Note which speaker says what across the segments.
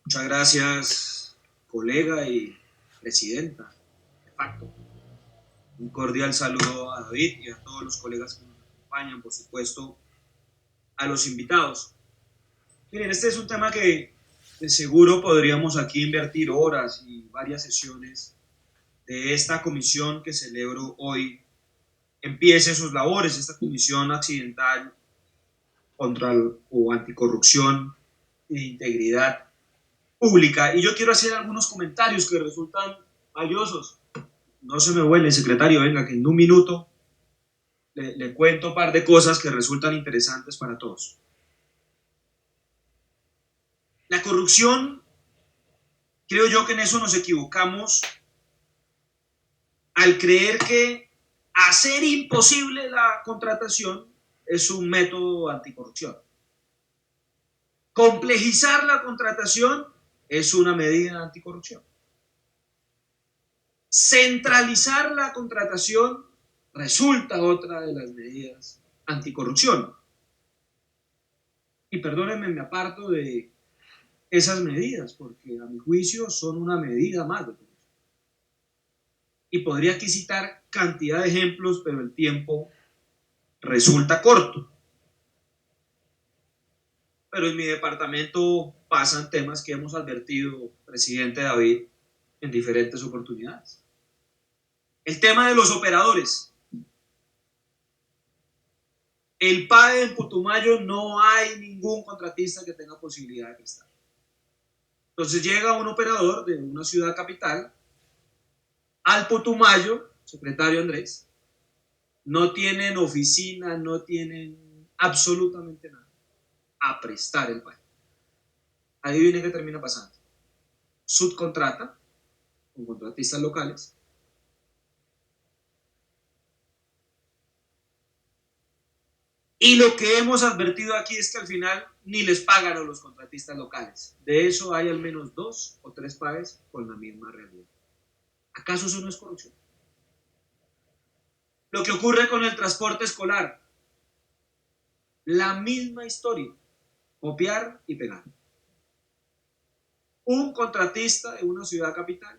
Speaker 1: Muchas gracias, colega y presidenta, de facto. Un cordial saludo a David y a todos los colegas que nos acompañan, por supuesto, a los invitados. Miren, este es un tema que de seguro podríamos aquí invertir horas y varias sesiones de esta comisión que celebro hoy empiece sus labores, esta comisión accidental contra o anticorrupción e integridad pública. Y yo quiero hacer algunos comentarios que resultan valiosos. No se me huele, secretario, venga, que en un minuto le cuento un par de cosas que resultan interesantes para todos. La corrupción, creo yo que en eso nos equivocamos al creer que hacer imposible la contratación es un método anticorrupción. Complejizar la contratación es una medida anticorrupción. Centralizar la contratación resulta otra de las medidas anticorrupción. Y perdónenme, me aparto de esas medidas, porque a mi juicio son una medida más de corrupción. Y podría aquí citar cantidad de ejemplos, pero el tiempo resulta corto. Pero en mi departamento pasan temas que hemos advertido, presidente David, en diferentes oportunidades. El tema de los operadores. El PAE en Putumayo no hay ningún contratista que tenga posibilidad de prestar. Entonces llega un operador de una ciudad capital al Putumayo, secretario Andrés, no tienen oficina, no tienen absolutamente nada a prestar el PAE. Adivinen qué termina pasando. Subcontrata con contratistas locales. Y lo que hemos advertido aquí es que al final ni les pagan a los contratistas locales. De eso hay al menos 2 o 3 PAEs con la misma realidad. ¿Acaso eso no es corrupción? Lo que ocurre con el transporte escolar. La misma historia. Copiar y pegar. Un contratista de una ciudad capital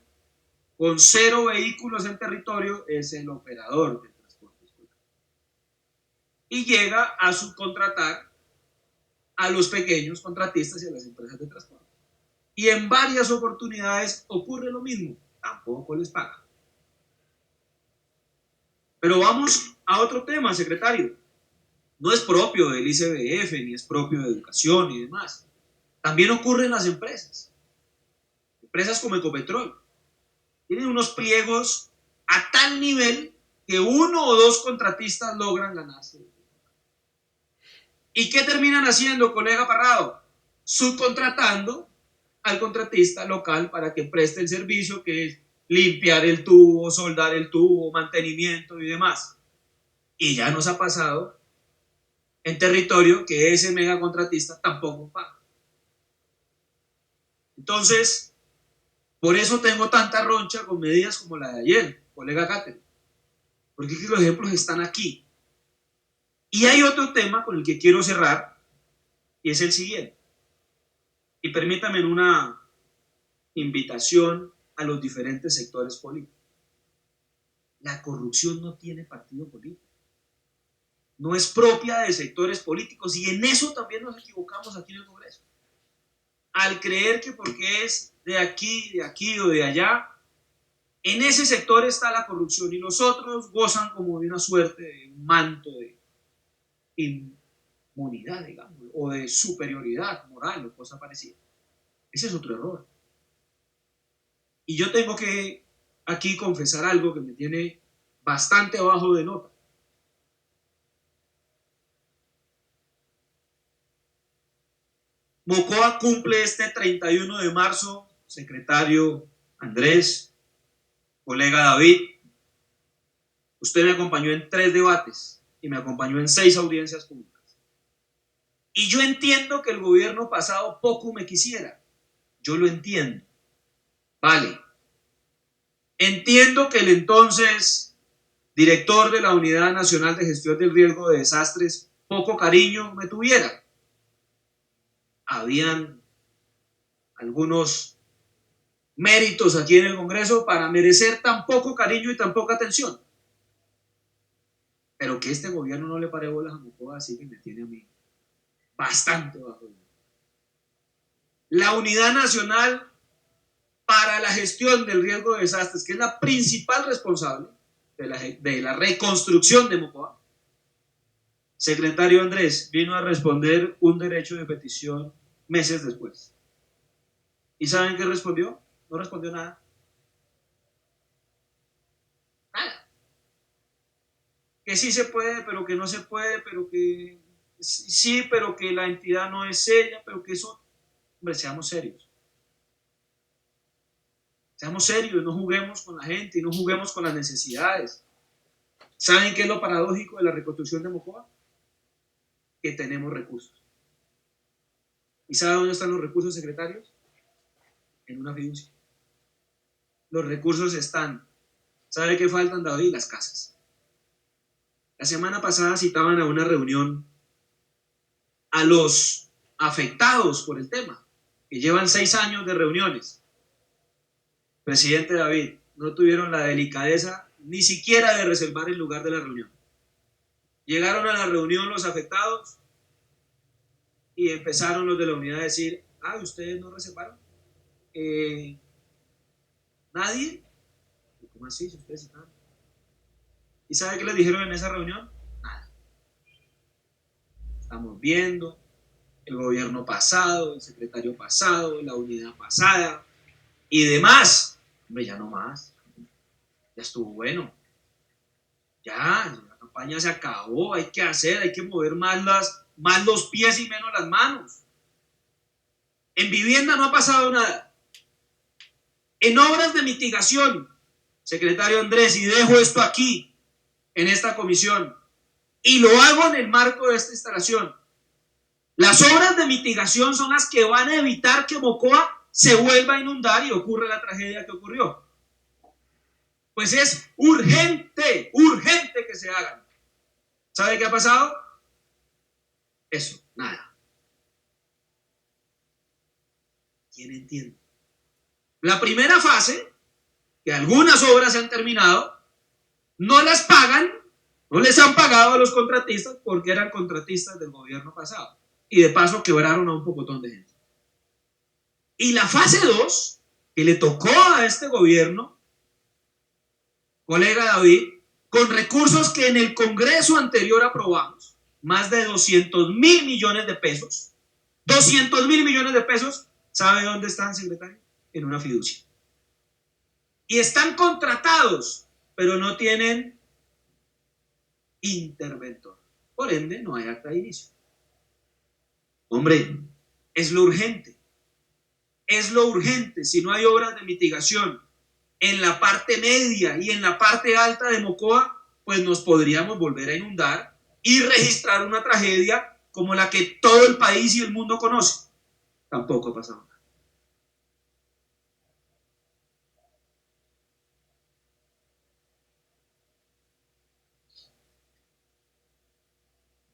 Speaker 1: con 0 vehículos en territorio es el operador del transporte escolar. Y llega a subcontratar a los pequeños contratistas y a las empresas de transporte. Y en varias oportunidades ocurre lo mismo, tampoco les pagan. Pero vamos a otro tema, secretario. No es propio del ICBF, ni es propio de educación y demás. También ocurre en las empresas. Empresas como Ecopetrol. Tienen unos pliegos a tal nivel que 1 o 2 contratistas logran ganarse. ¿Y qué terminan haciendo, colega Parrado? Subcontratando al contratista local para que preste el servicio, que es limpiar el tubo, soldar el tubo, mantenimiento y demás. Y ya nos ha pasado en territorio que ese megacontratista tampoco paga. Entonces, por eso tengo tanta roncha con medidas como la de ayer, colega Cáter, porque es que los ejemplos están aquí. Y hay otro tema con el que quiero cerrar, y es el siguiente. Y permítame una invitación a los diferentes sectores políticos. La corrupción no tiene partido político. No es propia de sectores políticos, y en eso también nos equivocamos aquí en el Congreso. Al creer que porque es de aquí o de allá, en ese sector está la corrupción y los otros gozan como de una suerte de un manto de inmunidad, digamos, o de superioridad moral o cosa parecida. Ese es otro error. Y yo tengo que aquí confesar algo que me tiene bastante bajo de nota. Mocoa cumple este 31 de marzo, secretario Andrés, colega David. Usted me acompañó en 3 debates y me acompañó en 6 audiencias públicas. Y yo entiendo que el gobierno pasado poco me quisiera. Yo lo entiendo. Vale. Entiendo que el entonces director de la Unidad Nacional de Gestión del Riesgo de Desastres poco cariño me tuviera. Habían algunos méritos aquí en el Congreso para merecer tan poco cariño y tan poca atención. Pero que este gobierno no le pare bolas a Mocoa, así que me tiene a mí bastante bajo. La Unidad Nacional para la Gestión del Riesgo de Desastres, que es la principal responsable de la reconstrucción de Mocoa, secretario Andrés, vino a responder un derecho de petición meses después. ¿Y saben qué respondió? No respondió nada. Nada. Que sí se puede, pero que no se puede, pero que sí, pero que la entidad no es ella, pero que eso, hombre, seamos serios. Seamos serios, no juguemos con la gente y no juguemos con las necesidades. ¿Saben qué es lo paradójico de la reconstrucción de Mocoa? Que tenemos recursos. ¿Y sabe dónde están los recursos, secretarios? En una fiducia. Los recursos están. ¿Sabe qué faltan, David? Las casas. La semana pasada citaban a una reunión a los afectados por el tema, que llevan 6 años de reuniones. Presidente David, no tuvieron la delicadeza ni siquiera de reservar el lugar de la reunión. Llegaron a la reunión los afectados y empezaron los de la unidad a decir, ¿ustedes no reservaron? ¿Nadie? ¿Cómo así? Si ustedes están. ¿Y sabe qué les dijeron en esa reunión? Nada. Estamos viendo el gobierno pasado, el secretario pasado, la unidad pasada y demás. Hombre, ya no más. Ya estuvo bueno. Ya, la campaña se acabó, hay que mover más los pies y menos las manos. En vivienda no ha pasado nada. En obras de mitigación, secretario Andrés, y dejo esto aquí, en esta comisión, y lo hago en el marco de esta instalación. Las obras de mitigación son las que van a evitar que Mocoa se vuelva a inundar y ocurra la tragedia que ocurrió. Pues es urgente que se hagan. ¿Sabe qué ha pasado? Eso, nada. ¿Quién entiende? La primera fase, que algunas obras se han terminado, no las pagan, no les han pagado a los contratistas porque eran contratistas del gobierno pasado. Y de paso quebraron a un pocotón de gente. Y la fase 2, que le tocó a este gobierno, colega David, con recursos que en el Congreso anterior aprobamos, más de 200.000 millones de pesos. 200.000 millones de pesos, ¿sabe dónde están, secretario? En una fiducia. Y están contratados, pero no tienen interventor. Por ende, no hay acta de inicio. Hombre, es lo urgente. Es lo urgente. Si no hay obras de mitigación en la parte media y en la parte alta de Mocoa, pues nos podríamos volver a inundar y registrar una tragedia como la que todo el país y el mundo conoce. Tampoco ha pasado nada.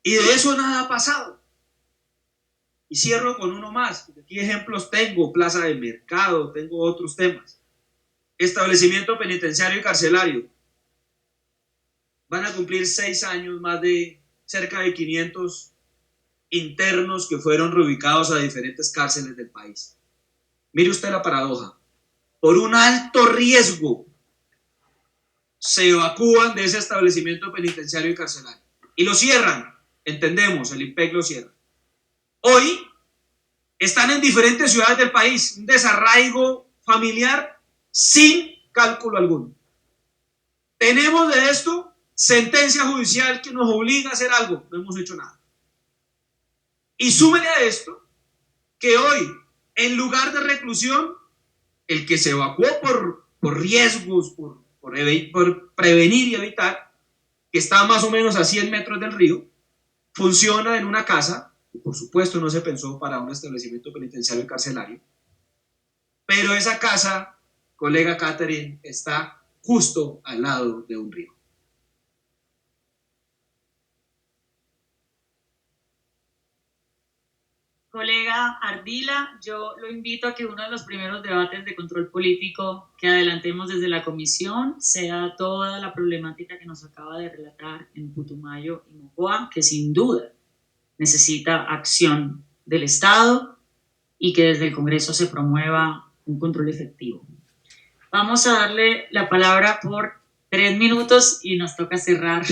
Speaker 1: Y de eso nada ha pasado. Y cierro con uno más. Aquí ejemplos tengo, plaza de mercado, tengo otros temas. Establecimiento penitenciario y carcelario. Van a cumplir 6 años, más de cerca de 500 internos que fueron reubicados a diferentes cárceles del país. Mire usted la paradoja. Por un alto riesgo se evacúan de ese establecimiento penitenciario y carcelario. Y lo cierran. Entendemos, el IMPEC lo cierra. Hoy están en diferentes ciudades del país. Un desarraigo familiar sin cálculo alguno. Tenemos de esto sentencia judicial que nos obliga a hacer algo. No hemos hecho nada. Y súmele a esto que hoy, en lugar de reclusión, el que se evacuó por riesgos, por prevenir y evitar, que está más o menos a 100 metros del río, funciona en una casa, que por supuesto no se pensó para un establecimiento penitenciario y carcelario, pero esa casa, colega Catherine, está justo al lado de un río.
Speaker 2: Colega Ardila, yo lo invito a que uno de los primeros debates de control político que adelantemos desde la comisión sea toda la problemática que nos acaba de relatar en Putumayo y Mocoa, que sin duda necesita acción del Estado y que desde el Congreso se promueva un control efectivo. Vamos a darle la palabra por 3 minutos y nos toca cerrar.